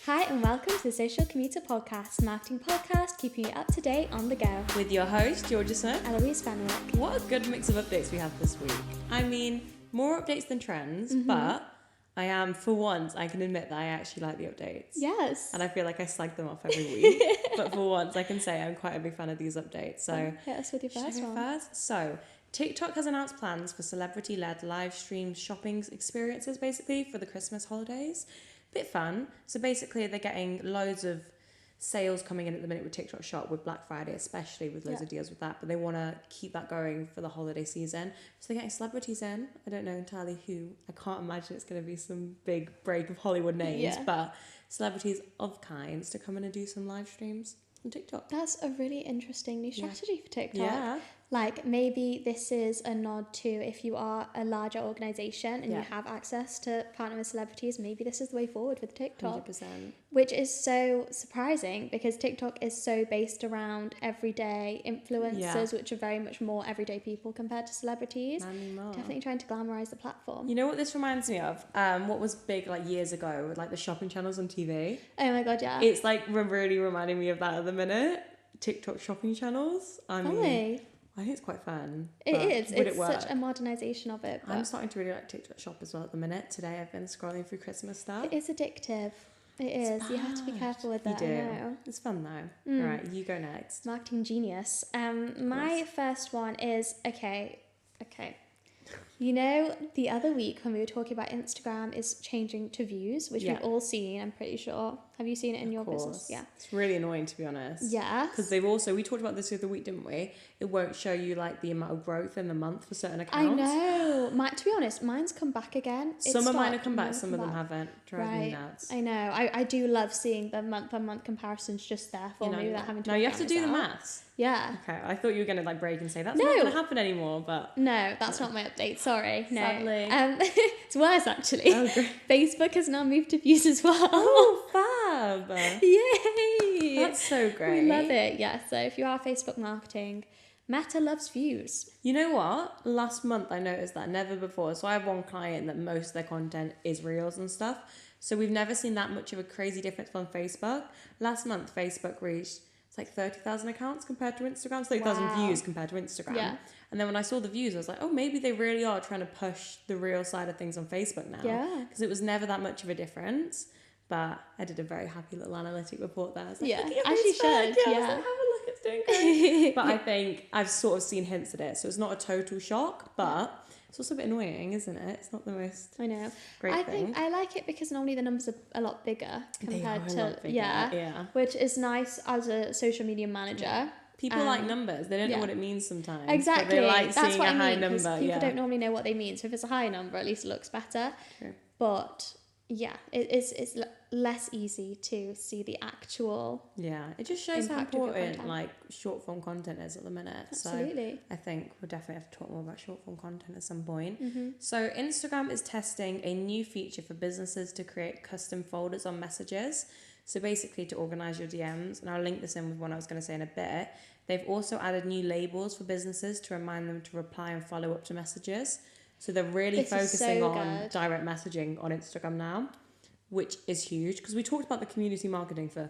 Hi and welcome to the Social Commuter Podcast, marketing podcast keeping you up to date on the go. With your host, Georgia Smith. Eloise Fenwick. What a good mix of updates we have this week. I mean, more updates than trends, but for once, I can admit that I actually like the updates. Yes. And I feel like I slag them off every week. But for once, I can say I'm quite a big fan of these updates. So, hit us with your first one. First? So, TikTok has announced plans for celebrity-led live stream shopping experiences, basically, for the Christmas holidays. Bit fun. So basically they're getting loads of sales coming in at the minute with TikTok Shop with Black Friday, especially with loads of deals with that, but they want to keep that going for the holiday season. So they're getting celebrities in. I don't know entirely who. I can't imagine it's going to be some big break of Hollywood names, but celebrities of kinds to come in and do some live streams on TikTok. That's a really interesting new strategy for TikTok. Yeah. Like maybe this is a nod to if you are a larger organisation and you have access to partner with celebrities, maybe this is the way forward with TikTok. 100%. Which is so surprising because TikTok is so based around everyday influencers, which are very much more everyday people compared to celebrities. Definitely trying to glamorise the platform. You know what this reminds me of? What was big like years ago with like the shopping channels on TV? Oh my god, yeah. It's like really reminding me of that at the minute. TikTok shopping channels. I think it's quite fun. It is. It's such a modernisation of it. I'm starting to really like TikTok Shop as well at the minute. Today I've been scrolling through Christmas stuff. It is addictive. It is. You have to be careful with it. You do. I know. It's fun though. All right, you go next. Marketing genius. My first one is okay. You know, the other week when we were talking about Instagram is changing to views, which we've all seen, I'm pretty sure. Have you seen it in your business? Yeah. It's really annoying, to be honest. Yeah. Because we talked about this the other week, didn't we? It won't show you like the amount of growth in the month for certain accounts. I know. To be honest, mine's come back again. Some of mine have come back, some of them haven't. Drives me nuts. I know. I do love seeing the month-on-month comparisons just there for me without having to. No, you have to do the maths. Yeah. Okay, I thought you were going to like break and say that's not going to happen anymore, but... No, that's not my update, sorry. No. Sadly. It's worse actually. Oh, great. Facebook has now moved to views as well. Oh, fab. Yay. That's so great. We love it, yeah. So if you are Facebook marketing, Meta loves views. You know what? Last month I noticed that never before. So I have one client that most of their content is reels and stuff. So we've never seen that much of a crazy difference on Facebook. Last month Facebook reached... It's like 30,000 accounts compared to Instagram, 30,000 views compared to Instagram. Yeah. And then when I saw the views, I was like, oh, maybe they really are trying to push the real side of things on Facebook now. Yeah. Because it was never that much of a difference. But I did a very happy little analytic report there. I was like, as you should. Yeah. I was like, have a look, it's doing great. But I think I've sort of seen hints at it. So it's not a total shock, but... It's also a bit annoying, isn't it? It's not the most great thing. I think I like it because normally the numbers are a lot bigger compared to... They are a lot bigger, yeah. Which is nice as a social media manager. Yeah. People like numbers. They don't know what it means sometimes. Exactly. But they like That's seeing what a high mean, number. People don't normally know what they mean. So if it's a high number, at least it looks better. True. But... yeah, it's less easy to see the actual. Yeah, it just shows how important like short form content is at the minute. Absolutely. So I think we'll definitely have to talk more about short form content at some point. So Instagram is testing a new feature for businesses to create custom folders on messages. So basically to organize your DMs, and I'll link this in with what I was going to say in a bit. They've also added new labels for businesses to remind them to reply and follow up to messages. So they're really focusing on direct messaging on Instagram now, which is huge because we talked about the community marketing for,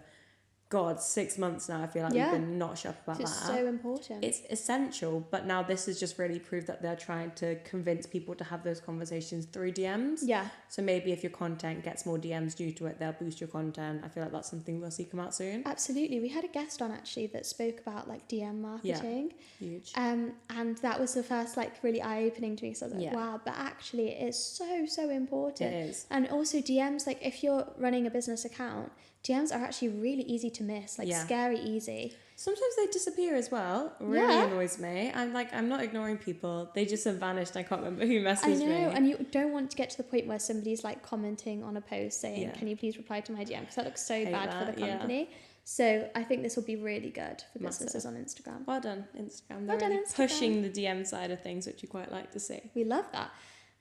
6 months now. I feel like we've been not shut up about that. It's so important. It's essential, but now this has just really proved that they're trying to convince people to have those conversations through DMs. Yeah. So maybe if your content gets more DMs due to it, they'll boost your content. I feel like that's something we'll see come out soon. Absolutely. We had a guest on actually that spoke about like DM marketing. Yeah, huge. And that was the first like really eye-opening to me. So I was like, wow, but actually it is so important. It is. And also DMs, like if you're running a business account, DMs are actually really easy to miss, like scary easy. Sometimes they disappear as well. Really annoys me. I'm not ignoring people. They just have vanished. I can't remember who messaged me. I know, and you don't want to get to the point where somebody's like commenting on a post saying, can you please reply to my DM? Because that looks so bad for the company. Yeah. So I think this will be really good for businesses on Instagram. Well done, Instagram. They're really pushing the DM side of things, which you quite like to see. We love that.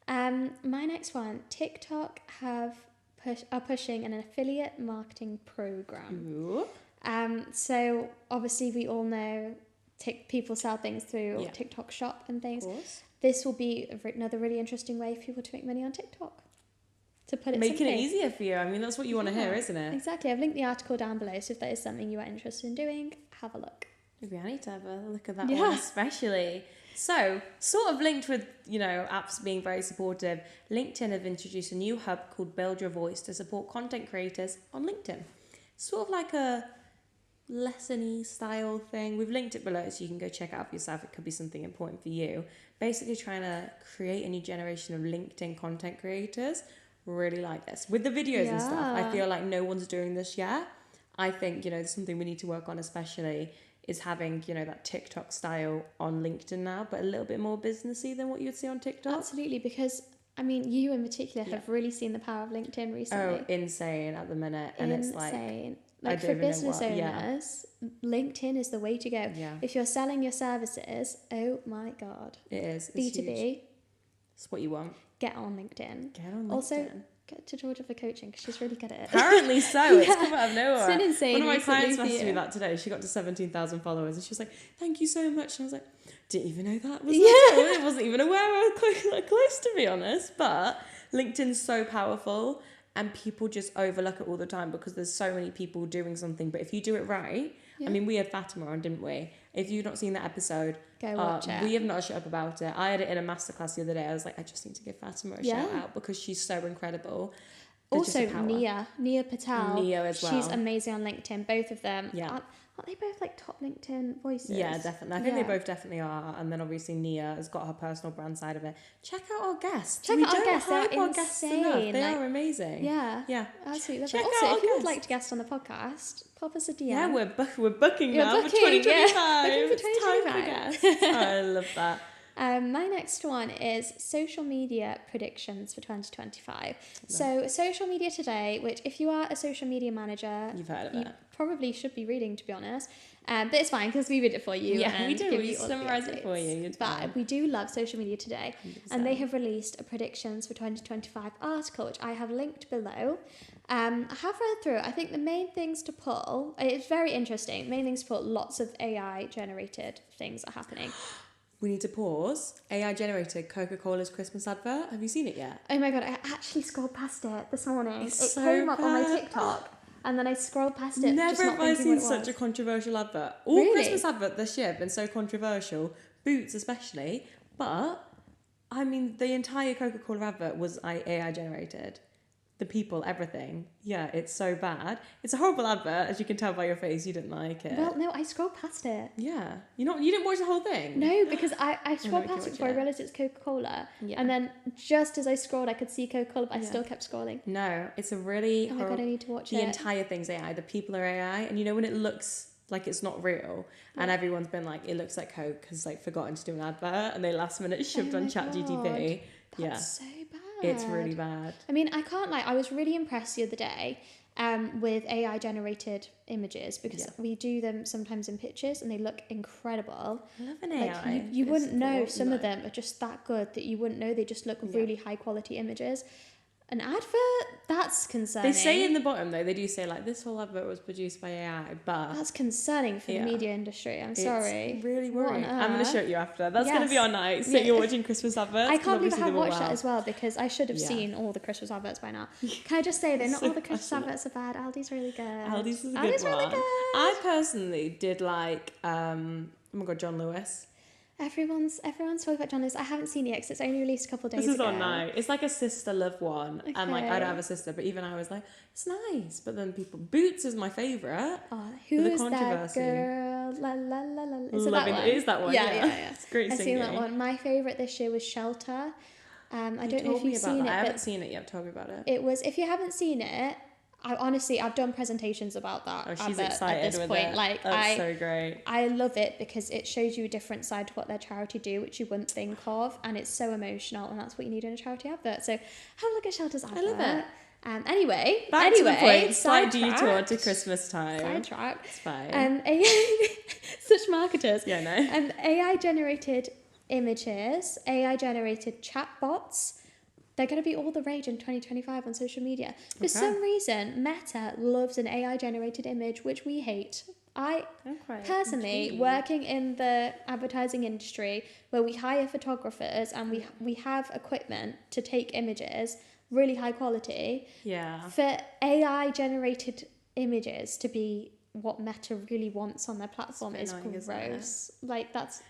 My next one, TikTok are pushing an affiliate marketing program. Ooh. So obviously we all know people sell things through TikTok Shop and things. Of course. This will be another really interesting way for people to make money on TikTok. to put it making simply. it easier for you. I mean, that's what you want to hear, isn't it? Exactly. I've linked the article down below, so if that is something you are interested in doing, have a look. Maybe I need to have a look at that one especially. So, sort of linked with, apps being very supportive, LinkedIn have introduced a new hub called Build Your Voice to support content creators on LinkedIn. Sort of like a lesson-y style thing. We've linked it below so you can go check it out for yourself. It could be something important for you. Basically trying to create a new generation of LinkedIn content creators. Really like this. With the videos and stuff, I feel like no one's doing this yet. I think, something we need to work on especially is having, that TikTok style on LinkedIn now, but a little bit more businessy than what you'd see on TikTok. Absolutely, because, I mean, you in particular have really seen the power of LinkedIn recently. Oh, insane at the minute. And it's like for business owners, LinkedIn is the way to go. Yeah. If you're selling your services, oh my God. It is. It's B2B. Huge. It's what you want. Get on LinkedIn. Get on LinkedIn. Also, get to Georgia for coaching because she's really good at it. Apparently so. It's come out of nowhere. It's been insane. One of my clients messaged me that today. She got to 17,000 followers and she was like, thank you so much. And I was like, didn't even know that was I wasn't even aware I was close, to be honest. But LinkedIn's so powerful and people just overlook it all the time because there's so many people doing something. But if you do it right, I mean, we had Fatima on, didn't we? If you've not seen that episode, go watch it. We have not shut up about it. I had it in a masterclass the other day. I was like, I just need to give Fatima a shout out because she's so incredible. Also, Nia Patel. Nia as well. She's amazing on LinkedIn. Both of them. Yeah. Aren't they both like top LinkedIn voices? Yeah, definitely. I think they both definitely are. And then obviously Nia has got her personal brand side of it. Check out our guests. Check out our guests. They're insane. They are amazing. Yeah. Absolutely. Also, if you would like to guest on the podcast, pop us a DM. Yeah, we're booking now for 2025. It's time for guests. I love that. My next one is social media predictions for 2025. So social media today, which if you are a social media manager, you've heard of it. Probably should be reading, to be honest. But it's fine because we read it for you. Yeah, we do. We summarise it for you. But we do love social media today. 100%. And they have released a predictions for 2025 article, which I have linked below. I have read through it. I think the main things to pull, it's very interesting. Main things to pull, lots of AI generated things are happening. We need to pause. AI generated Coca-Cola's Christmas advert. Have you seen it yet? Oh my God, I actually scrolled past it this morning. It so came up bad. on my TikTok and then I scrolled past it. Never have I seen such a controversial advert. All Christmas adverts this year have been so controversial, Boots especially, but I mean the entire Coca-Cola advert was AI generated. The people, everything. Yeah, it's so bad. It's a horrible advert, as you can tell by your face. You didn't like it. Well, no, I scrolled past it. Yeah. You didn't watch the whole thing? No, because I scrolled past it before I realised it's Coca-Cola. Yeah. And then just as I scrolled, I could see Coca-Cola, but I still kept scrolling. No, it's a really Oh my God, I need to watch it. The entire thing's AI. The people are AI. And when it looks like it's not real and everyone's been like, it looks like Coke has forgotten to do an advert and they last minute shoved on ChatGPT. That's so bad. It's really bad. I mean, I can't lie. I was really impressed the other day with AI generated images because we do them sometimes in pictures and they look incredible. I love an AI. You wouldn't know some of them are just that good that you wouldn't know they just look really high quality images. An advert? That's concerning. They say in the bottom though, they do say this whole advert was produced by AI, but that's concerning for the media industry. I'm sorry. It's really worrying. I'm going to show you after. That's going to be our night. So you're watching Christmas adverts. I can't believe I haven't watched that as well because I should have seen all the Christmas adverts by now. Can I just say that not all the Christmas adverts are bad. Aldi's really good. Aldi's is a good one. Really good. I personally did oh my God, John Lewis. Everyone's talking about John Lewis. I haven't seen it yet because it's only released a couple of days ago. This is on now. It's like a sister love one. Okay. And I don't have a sister, but even I was like, it's nice. But then Boots is my favourite. Oh, who is that girl? La la la la. Is it that one? It is that one. Yeah. It's great singing. I've seen that one. My favourite this year was Shelter. I don't know if you've seen it. I haven't seen it yet. Tell me about it. It was, if you haven't seen it, I've done presentations about that. Oh, she's excited at this point. That's so great. I love it because it shows you a different side to what their charity do, which you wouldn't think of, and it's so emotional, and that's what you need in a charity advert. So have a look at Shelter's advert. I love it. Anyway, back to the point. Slight detour to Christmas time. Sidetrack. It's fine. Such marketers. Yeah, no. AI generated images, AI generated chatbots. They're going to be all the rage in 2025 on social media. For some reason, Meta loves an AI-generated image, which we hate. I personally, working in the advertising industry, where we hire photographers and we have equipment to take images, really high quality. Yeah. For AI generated images to be what Meta really wants on their platform is annoying, gross. Like that's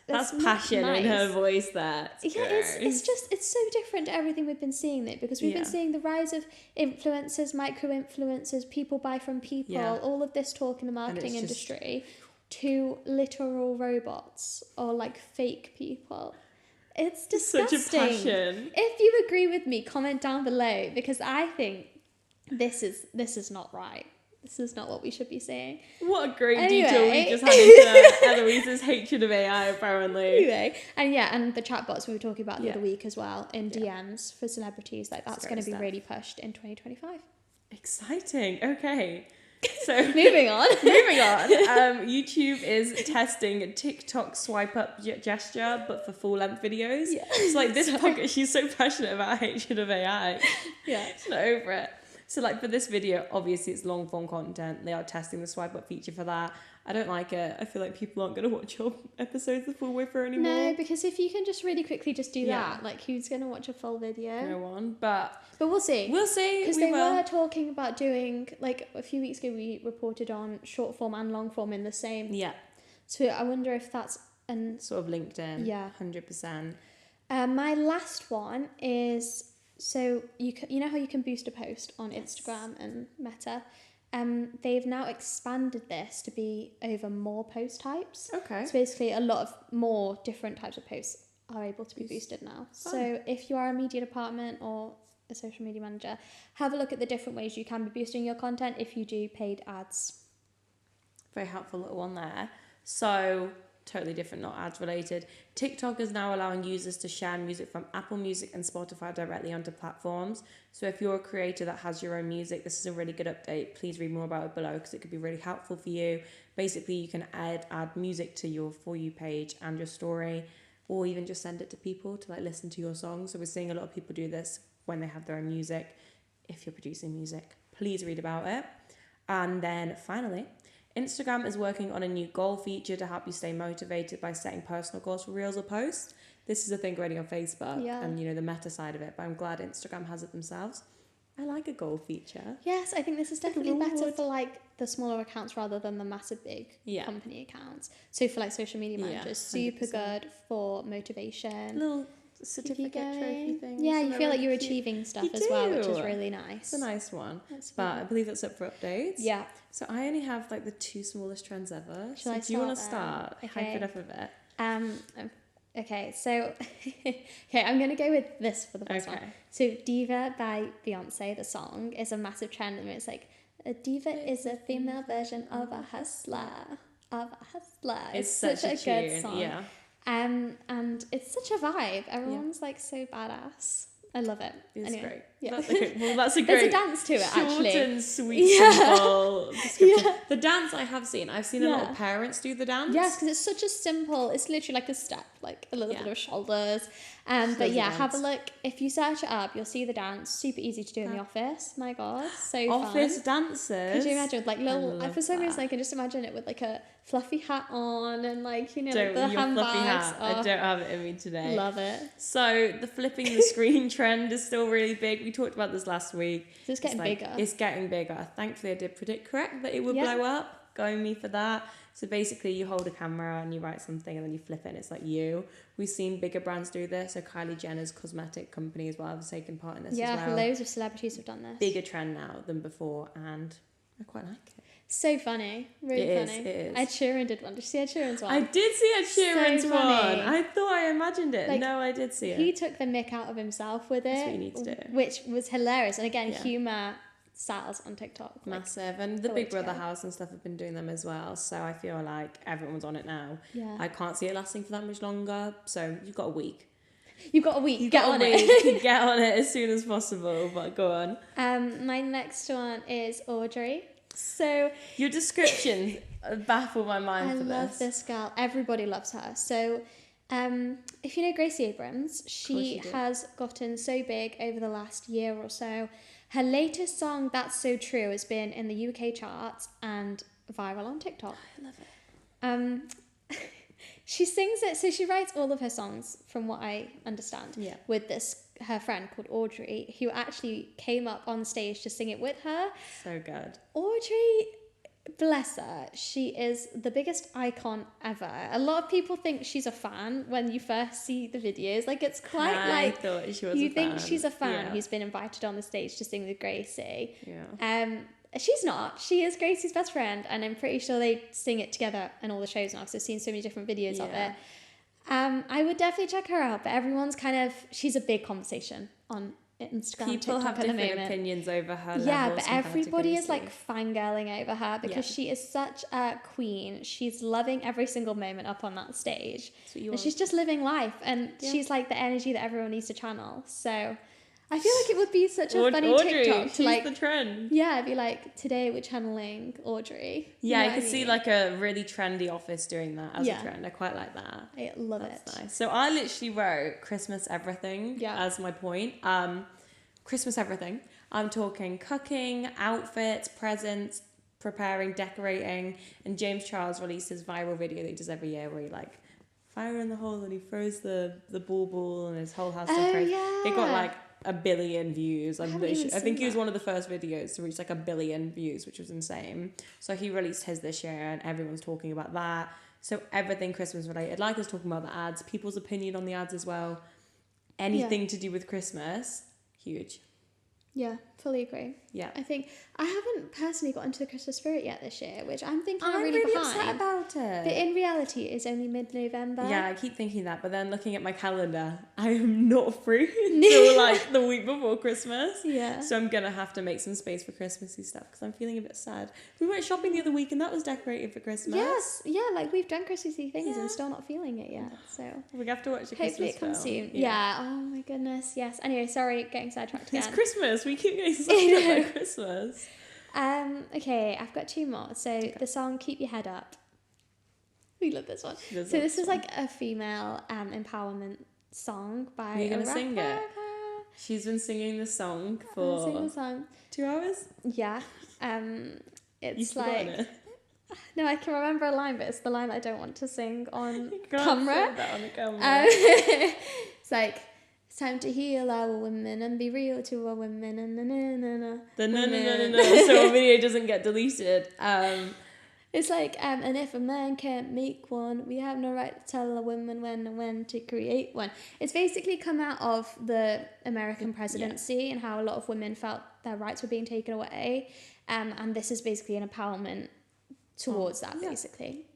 passion nice. in her voice there. It's so different to everything we've been seeing though, because we've been seeing the rise of influencers, micro influencers, people buy from people, all of this talk in the marketing industry, to literal robots or like fake people. It's disgusting. Such a passion. If you agree with me, comment down below, because I think this is not right. This is not what we should be saying. What a great detour we just had into Eloise's hatred of AI, apparently. Anyway, and the chatbots we were talking about the other week as well in DMs for celebrities, like that's going to be really pushed in 2025. Exciting. Okay. So moving on. YouTube is testing TikTok swipe up gesture, but for full length videos. Yeah. So like this podcast, she's so passionate about hatred of AI. Yeah. She's not over it. So like for this video, obviously it's long form content. They are testing the swipe up feature for that. I don't like it. I feel like people aren't going to watch your episodes the full way through anymore. No, because if you can just really quickly just do that, like who's going to watch a full video? No one. But we'll see. We'll see. Because they were talking about doing, like a few weeks ago we reported on short form and long form in the same. Yeah. So I wonder if that's sort of linked in. Yeah. 100%. My last one is, so you know how you can boost a post on Instagram and Meta? They've now expanded this to be over more post types. Okay. So basically a lot of more different types of posts are able to be boosted now. So if you are a media department or a social media manager, have a look at the different ways you can be boosting your content if you do paid ads. Very helpful little one there. So totally different, not ads related. TikTok is now allowing users to share music from Apple Music and Spotify directly onto platforms. So if you're a creator that has your own music, this is a really good update. Please read more about it below because it could be really helpful for you. Basically, you can add music to your For You page and your story, or even just send it to people to like listen to your songs. So we're seeing a lot of people do this when they have their own music. If you're producing music, please read about it. And then finally, Instagram is working on a new goal feature to help you stay motivated by setting personal goals for reels or posts. This is a thing already on Facebook and the Meta side of it, but I'm glad Instagram has it themselves. I like a goal feature. Yes, I think this is definitely better for like the smaller accounts rather than the massive big company accounts. So for like social media managers, super good for motivation. Little certificate trophy thing. Yeah, you feel like you're achieving stuff as well, which is really nice. It's a nice one. But I believe that's up for updates. Yeah. So I only have like the 2 smallest trends ever. Shall I do you want to start? Okay. Hype it up a bit. Okay, so I'm gonna go with this for the first one. So Diva by Beyonce, the song, is a massive trend, and it's like a diva is a female version of a hustler. It's such a good song. Yeah. And it's such a vibe. Everyone's like so badass. I love it. It's great. Yeah. That's a great. There's a dance to it, actually. Short and sweet, simple description. The dance I've seen a lot of parents do the dance. Yes, because it's such a simple. It's literally like a step, like a little bit of shoulders. But have a look. If you search it up, you'll see the dance. Super easy to do in the office. My God, so office fun. dancers. Could you imagine with like little? For some reason, I can just imagine it with like a fluffy hat on and like the handbags. I don't have it in me today. Love it. So the flipping the screen trend is still really big. We talked about this last week. So it's getting bigger. It's getting bigger. Thankfully, I did predict correct that it would blow up. Going me for that. So basically, you hold a camera and you write something and then you flip it and it's like you. We've seen bigger brands do this. So Kylie Jenner's cosmetic company as well has taken part in this as well. Yeah, loads of celebrities have done this. Bigger trend now than before, and I quite like it. So funny. Really funny. It is. Ed Sheeran did one. Did you see Ed Sheeran's one? I did see Ed Sheeran's one. I thought I imagined it. Like, no, I did see it. He took the mick out of himself with it. That's what you need to do. Which was hilarious. And again, humour sells on TikTok. Massive. And the Big Brother house and stuff have been doing them as well. So I feel like everyone's on it now. Yeah. I can't see it lasting for that much longer. So you've got a week. You've got a week. Get on it. Get on it as soon as possible. But go on. My next one is Audrey. So your descriptions baffle my mind for this. I love this girl. Everybody loves her. So if you know Gracie Abrams, she has gotten so big over the last year or so. Her latest song, That's So True, has been in the UK charts and viral on TikTok. I love it. She sings it, so she writes all of her songs, from what I understand, with this her friend called Audrey, who actually came up on stage to sing it with her. So good. Audrey, bless her, she is the biggest icon ever. A lot of people think she's a fan when you first see the videos. Like, it's quite I thought she was you a think fan. she's a fan who's been invited on the stage to sing with Gracie. Yeah. She's not. She is Gracie's best friend, and I'm pretty sure they sing it together in all the shows now, because I've seen so many different videos of it. I would definitely check her out, but everyone's she's a big conversation on Instagram. People TikTok have different opinions over her. Yeah, but everybody is like fangirling over her because she is such a queen. She's loving every single moment up on that stage. And she's just living life, and she's like the energy that everyone needs to channel. So I feel like it would be such a funny Audrey, TikTok to she's the trend. Yeah, be like, today we're channeling Audrey. Yeah, I could see like a really trendy office doing that as a trend. I quite like that. I love That's it. Nice. So I literally wrote Christmas everything as my point. Christmas everything. I'm talking cooking, outfits, presents, preparing, decorating, and James Charles released his viral video that he does every year where he like fire in the hole and he throws the ball and his whole house decorates. It got like 1 billion views. I think he was one of the first videos to reach like 1 billion views, which was insane. So he released his this year and everyone's talking about that. So everything Christmas related, like I was talking about the ads, people's opinion on the ads as well. Anything to do with Christmas, huge. Yeah, fully agree. Yeah. I think I haven't personally got into the Christmas spirit yet this year, which I'm thinking I'm really behind. upset about it. But in reality, it's only mid-November. Yeah, I keep thinking that, but then looking at my calendar, I am not free until like the week before Christmas. Yeah. So I'm gonna have to make some space for Christmassy stuff because I'm feeling a bit sad. We went shopping the other week and that was decorated for Christmas. Yes, yeah, like we've done Christmassy things and still not feeling it yet. So we have to watch a Christmas hopefully it comes film. soon. Yeah. Oh my goodness. Yes. Anyway, sorry, getting sidetracked again. It's Christmas. We keep getting sidetracked by Christmas. Okay, I've got 2 more. So the song "Keep Your Head Up." We love this one. So this is like a female empowerment song by Are you gonna a sing rapper. it? She's been singing the song I'm for gonna sing the song. 2 hours. Yeah. It's You've forgotten like it. no, I can remember a line, but it's the line that I don't want to sing on You can't camera. say that on the camera. It's like, it's time to heal our women and be real to our women and na. The no, so a video doesn't get deleted. It's like, and if a man can't make one, we have no right to tell a woman when and when to create one. It's basically come out of the American presidency and how a lot of women felt their rights were being taken away. And this is basically an empowerment towards that, basically.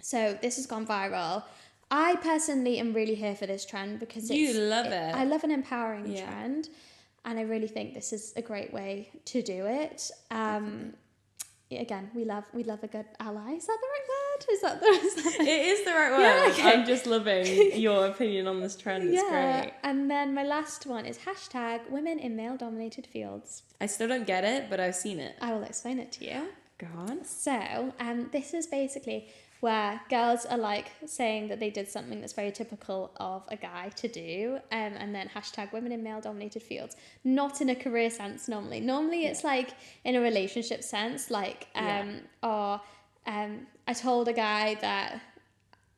So this has gone viral. I personally am really here for this trend because You love it. I love an empowering trend, and I really think this is a great way to do it. Again, we love a good ally. Is that the right word? Is that It is the right word. Yeah, okay. I'm just loving your opinion on this trend. It's great. And then my last one is hashtag women in male-dominated fields. I still don't get it, but I've seen it. I will explain it to you. Go on. So, this is basically where girls are like saying that they did something that's very typical of a guy to do, and then hashtag women in male dominated fields, not in a career sense normally. Normally it's like in a relationship sense, like, I told a guy that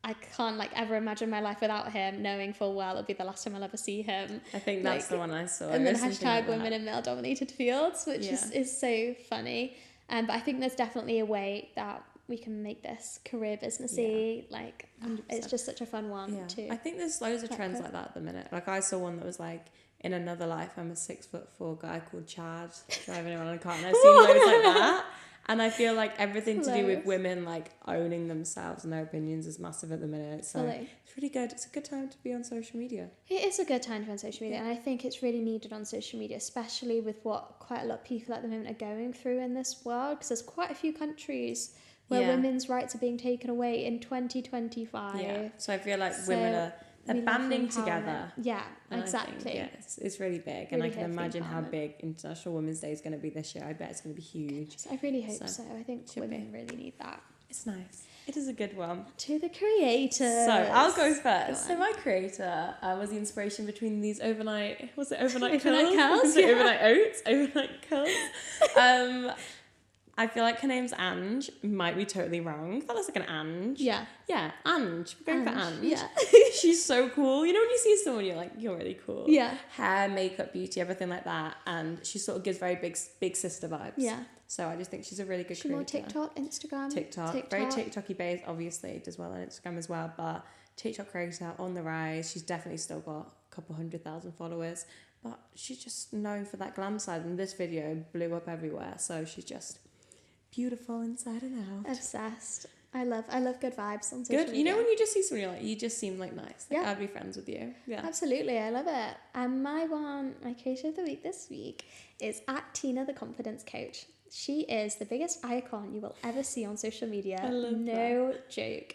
I can't like ever imagine my life without him, knowing full well it'll be the last time I'll ever see him. I think that's the one I saw. And then hashtag women in male dominated fields, which is so funny. But I think there's definitely a way that we can make this career businessy. Like, 100%. It's just such a fun one too. I think there's loads of trends like that at the minute. Like I saw one that was like, in another life, I'm a 6'4" guy called Chad driving around in a car, and I've seen loads like that. And I feel like everything to do with women like owning themselves and their opinions is massive at the minute. So it's really good. It's a good time to be on social media. It is a good time to be on social media, and I think it's really needed on social media, especially with what quite a lot of people at the moment are going through in this world, because there's quite a few countries where women's rights are being taken away in 2025. Yeah, so I feel like women are banding together. Yeah, and exactly. I think, it's really big, Really, and I can imagine how big International Women's Day is going to be this year. I bet it's going to be huge. I really hope so. I think women really need that. It's nice. It is a good one. To the creators. So I'll go first. So my creator was the inspiration between these overnight curls? Overnight curls? Overnight oats? Overnight curls. I feel like her name's Ange. Might be totally wrong. That looks like an Ange. Yeah. Yeah, Ange. We're going for Ange. Yeah. She's so cool. You know when you see someone, you're like, you're really cool. Yeah. Hair, makeup, beauty, everything like that. And she sort of gives very big sister vibes. Yeah. So I just think she's a really good She's creator. more TikTok, Instagram. TikTok. Very TikTok-y based. Obviously, does well on Instagram as well. But TikTok creator on the rise. She's definitely still got a couple 100,000 followers. But she's just known for that glam side. And this video blew up everywhere. So she's just beautiful inside and out. Obsessed. I love good vibes on social media. You know when you just see someone, you're like, you just seem like nice. Like, Yeah. I'd be friends with you. Yeah. Absolutely, I love it. And my creator of the week this week is at Tina the Confidence Coach. She is the biggest icon you will ever see on social media. I love no joke.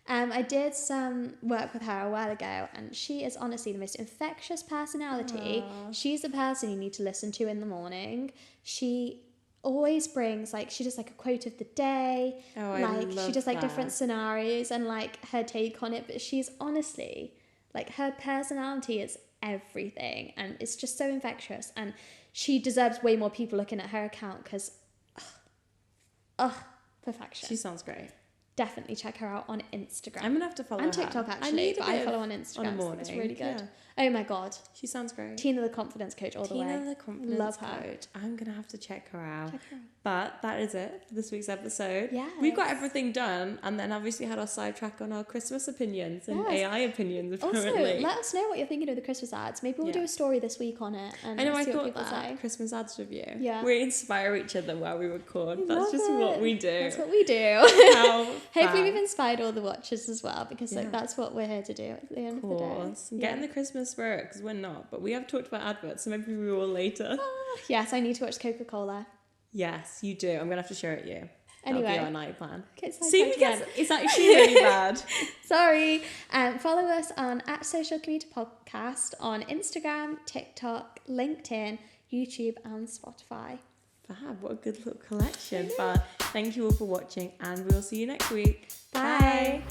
I did some work with her a while ago, and she is honestly the most infectious personality. Aww. She's the person you need to listen to in the morning. She always brings, like, she does like a quote of the day. Oh, I like love she does like that. different scenarios and like her take on it, but she's honestly, like, her personality is everything, and it's just so infectious, and she deserves way more people looking at her account because perfection. She sounds great. Definitely check her out on Instagram. I'm gonna have to follow and her. TikTok actually, but I follow on on Instagram. a morning. It's really good. Yeah. Oh my god, She sounds great. Tina the Confidence Coach all the way. Tina the Confidence Love her. Coach. I'm gonna have to check her out. Check her out. But that is it for this week's episode. Yes. We've got everything done, and then obviously had our sidetrack on our Christmas opinions and Yes. AI opinions. Also, Apparently. let us know what you're thinking of the Christmas ads. Maybe we'll Yeah. do a story this week on it and I know. I see what thought people that say. Christmas ads review. Yeah. We inspire each other while we record. I That's love just what it. we do. That's what we do. How Hopefully fun. we've inspired all the watchers as well, because Yeah. like that's what we're here to do at the end Of of the day. course. And get in the Christmas spirit, because we're not. But we have talked about adverts, so maybe we will later. Yes, I need to watch Coca-Cola. Yes, you do. I'm going to have to show it you. Anyway. That'll be our night plan. Okay, so See, it's actually really bad. Sorry. Follow us on @Social Commuter Podcast on Instagram, TikTok, LinkedIn, YouTube, and Spotify. Fab, what a good little collection. But thank you all for watching, and we'll see you next week. Bye.